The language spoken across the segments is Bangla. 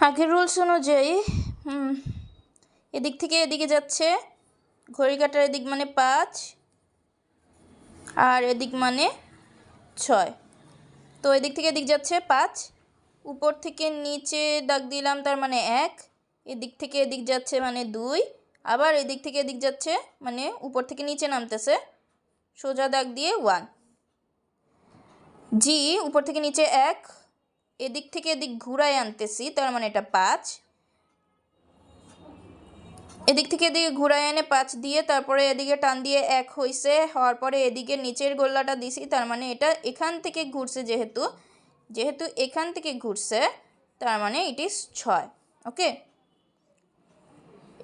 আগের রুলস অনুযায়ী এদিক থেকে এদিকে যাচ্ছে, ঘড়ি কাঁটার এদিক মানে 5 আর এদিক মানে 6। তো এদিক থেকে এদিক যাচ্ছে 5, উপর থেকে নিচে দাগ দিলাম তার মানে 1, এদিক থেকে এদিক যাচ্ছে মানে 2, আবার এদিক থেকে এদিক যাচ্ছে মানে উপর থেকে নিচে নামতেছে, সোজা দাগ দিয়ে 1। জি উপর থেকে নিচে 1, এদিক থেকে এদিক ঘুরায় আনতেছি তার মানে এটা 5, এদিক থেকে এদিকে ঘুরায় এনে 5 দিয়ে তারপরে এদিকে টান দিয়ে 1 হয়েছে, হওয়ার পরে এদিকে নিচের গোল্লাটা দিছি তার মানে এটা এখান থেকে ঘুরছে, যেহেতু এখান থেকে ঘুরছে তার মানে ইট ইজ 6। ওকে,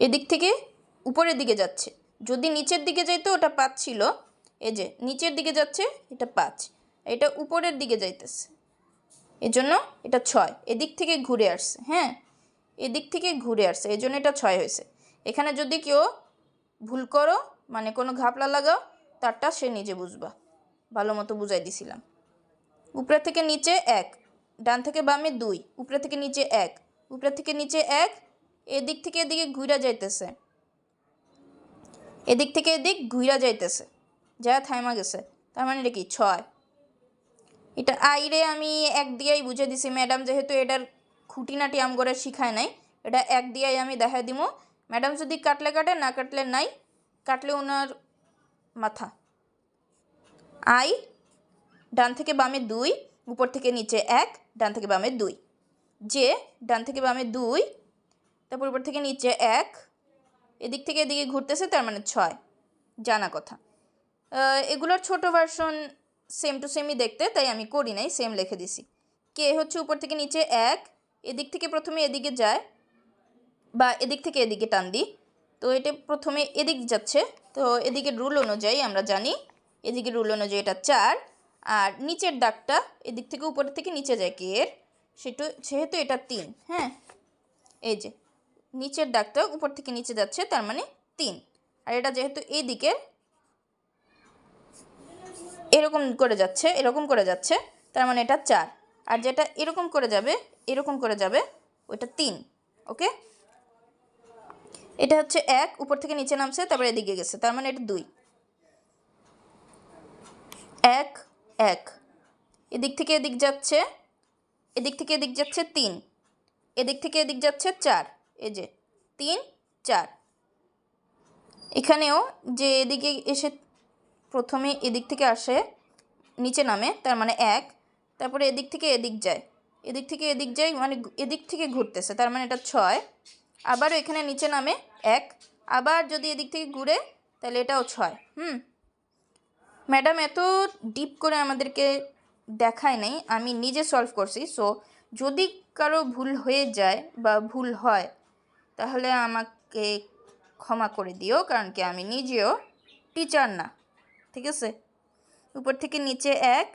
এদিক থেকে উপরের দিকে যাচ্ছে, যদি নিচের দিকে যাইতো ওটা 5 ছিল, এই যে নিচের দিকে যাচ্ছে এটা 5, এটা উপরের দিকে যাইতেছে এজন্য এটা 6, এদিক থেকে ঘুরে আসছে, হ্যাঁ এদিক থেকে ঘুরে আসছে এজন্য এটা 6 হয়েছে। এখানে যদি কেউ ভুল করো মানে কোনো ঘাপলা লাগাও তারটা সে নিজে বুঝবা, ভালো মতো বুঝাই দিছিলাম। উপরে থেকে নিচে 1, ডান থেকে বামে 2, উপরে থেকে নিচে 1, উপরে থেকে নিচে 1, এদিক থেকে এদিকে ঘুরা যাইতেছে, এদিক থেকে এদিক ঘুরা যাইতেছে, যা থাইমা গেছে তার মানে এটা কি 6। এটা আইরে আমি 1 দিয়েই বুঝে দিছি ম্যাডাম, যেহেতু এটার খুঁটিনাটি আম করে শিখায় নাই, এটা 1 দিয়েই আমি দেখাই দিব। ম্যাডাম যদি কাটলে কাটে, না কাটলে নাই, কাটলে ওনার মাথা। আই ডান থেকে বামে 2, উপর থেকে নিচে 1, ডান থেকে বামে 2, যে ডান থেকে বামে 2, তারপর উপর থেকে নিচে 1, এদিক থেকে এদিকে ঘুরতেছে তার মানে 6, জানা কথা। এগুলোর ছোট ভার্সন সেম টু সেমই দেখতে, তাই আমি করি নাই, সেম লিখে দিছি। কে হচ্ছে উপর থেকে নিচে 1, এদিক থেকে প্রথমে এদিকে যায় বা এদিক থেকে এদিকে টান দিই, তো এটা প্রথমে এদিক যাচ্ছে, তো এদিকে রুল অনুযায়ী আমরা জানি এদিকে রুল অনুযায়ী এটা 4, আর নিচের দাগটা এদিক থেকে উপরের থেকে নিচে যায় কে এর, সেহেতু এটা 3। হ্যাঁ এই যে নিচের দাগটা উপর থেকে নিচে যাচ্ছে তার মানে 3, আর এটা যেহেতু এইদিকে এরকম করে যাচ্ছে তার মানে এটা 4, আর যেটা এরকম করে যাবে ওইটা 3। ওকে, এটা হচ্ছে 1, উপর থেকে নিচে নামছে তারপরে এদিকে গেছে তার মানে এটা 2। 1 1, এদিক থেকে এদিক যাচ্ছে 3, এদিক থেকে এদিক যাচ্ছে 4, এই যে 3 4। এখানেও যে এদিকে এসে প্রথমে এদিক থেকে আসে নিচে নামে তার মানে 1, তারপরে এদিক থেকে এদিক যায় মানে এদিক থেকে ঘুরতেছে তার মানে এটা 6, আবারও এখানে নিচে নামে 1, আবার যদি এদিক থেকে ঘুরে তাহলে এটাও 6। ম্যাডাম এত ডিপ করে আমাদেরকে দেখায় নাই, আমি নিজে সলভ করছি, সো যদি কারো ভুল হয়ে যায় বা ভুল হয় তাহলে আমাকে ক্ষমা করে দিও, কারণ কি আমি নিজেও টিচার না, ঠিক আছে। উপর থেকে নিচে 1,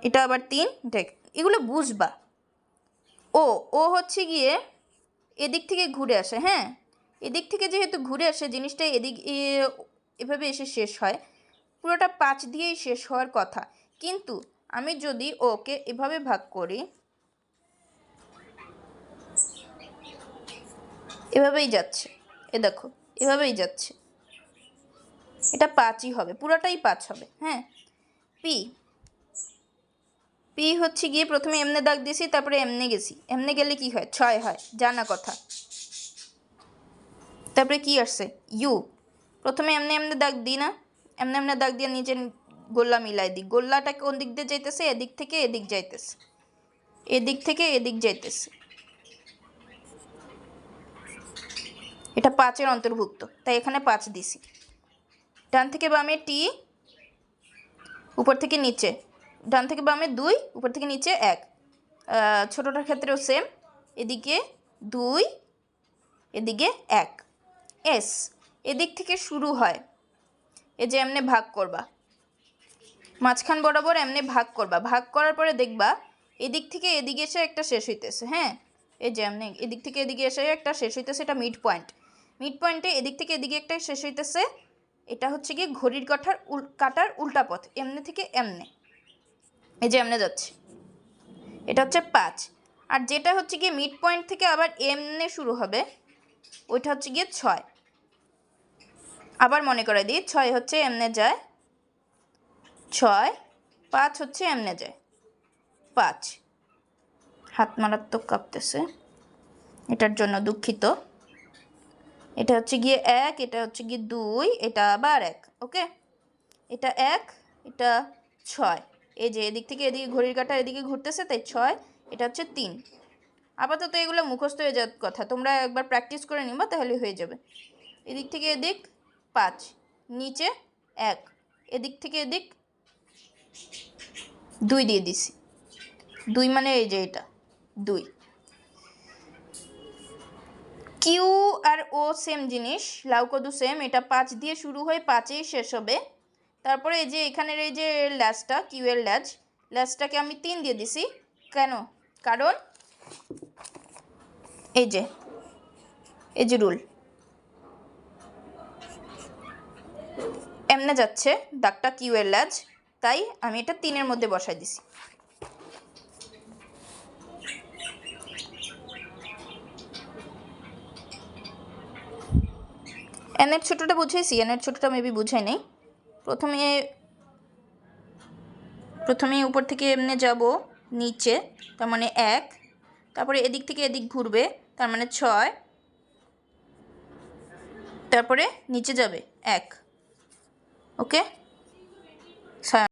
এটা আবার 3, দেখ এগুলো বুঝবা। ও হচ্ছে গিয়ে এদিক থেকে ঘুরে আসে, হ্যাঁ এদিক থেকে যেহেতু ঘুরে আসে জিনিসটা এভাবে এসে শেষ হয়, পুরোটা 5 দিয়েই শেষ হওয়ার কথা, কিন্তু আমি যদি ওকে এভাবে ভাগ করি, এভাবেই যাচ্ছে, এ দেখো এভাবেই যাচ্ছে, এটা 5ই হবে, পুরোটাই 5 হবে। হ্যাঁ পি হচ্ছে গিয়ে প্রথমে এমনে দাগ দিয়েছি তারপরে এমনে গেছি, এমনে গেলে কি হয় 6 হয়, জানা কথা। তারপরে কি আসছে ইউ, প্রথমে এমনে দাগ দিই না, এমনে দাগ দিয়ে নিচে গোল্লা মিলাই দিই, গোল্লাটা কোন দিক দিয়ে যাইতেছে, এদিক থেকে এদিক যাইতেছে, এদিক থেকে এদিক যাইতেছে, এটা 5-এর অন্তর্ভুক্ত, তাই এখানে 5 দিছি। ডান থেকে বামে টি, উপর থেকে নিচে, ডান থেকে বামে 2, উপর থেকে নিচে 1, ছোটোটার ক্ষেত্রেও সেম, এদিকে 2 এদিকে 1। এস এদিক থেকে শুরু হয়, এই যে এমনি ভাগ করবা, মাঝখান বরাবর এমনি ভাগ করবা, ভাগ করার পরে দেখবা এদিক থেকে এদিকে এসে একটা শেষ হইতেছে। হ্যাঁ এই যে এমনি এদিক থেকে এদিকে এসে একটা শেষ হইতেছে, এটা মিড পয়েন্টে এদিক থেকে এদিকে একটা শেষ হইতেছে, এটা হচ্ছে গিয়ে ঘড়ির কাটার উল্টা পথ, এমনি থেকে এমনে, এই যে এমনে যাচ্ছে, এটা হচ্ছে 5। আর যেটা হচ্ছে গিয়ে মিড পয়েন্ট থেকে আবার এমনে শুরু হবে ওইটা হচ্ছে গিয়ে 6। আবার মনে করে দিই 6 হচ্ছে এমনে যায় 6, 5 হচ্ছে এমনে যায় 5। হাত মারাত্মক কাঁপতেছে, এটার জন্য দুঃখিত। এটা হচ্ছে গিয়ে 1, এটা হচ্ছে গিয়ে 2, এটা আবার 1। ওকে, এটা 1, এটা 6। এই যে এদিক থেকে এদিকে ঘড়ির কাঁটা এদিকে ঘুরতেছে, তাই 6। এটা হচ্ছে 3। আপাতত এগুলো মুখস্থ হয়ে যাওয়ার কথা, তোমরা একবার প্র্যাকটিস করে নিবা তাহলে হয়ে যাবে। এদিক থেকে এদিক 5, নিচে 1, এদিক থেকে এদিক 2 দিয়ে দিছি। 2 মানে এই যে এটা 2। কিউ আর ও সেম জিনিস, লাউ কদু সেম। এটা 5 দিয়ে শুরু হয়ে 5এই শেষ হবে। তারপরে এই যে এখানের এই যে ল্যাজটা, কিউ এর ল্যাজটাকে আমি 3 দিয়ে দিছি। কেন? কারণ এই যে রুল এমনে যাচ্ছে দাগটা কিউ এর ল্যাজ, তাই আমি এটা 3-এর মধ্যে বসাই দিছি। এনের ছোটোটা বুঝাইছি, এনের ছোটোটা মেবি বুঝাই নাই। প্রথমে উপর থেকে এমনি যাব নিচে, তার মানে 1। তারপরে এদিক থেকে এদিক ঘুরবে, তার মানে 6। তারপরে নিচে যাবে 1। ওকে।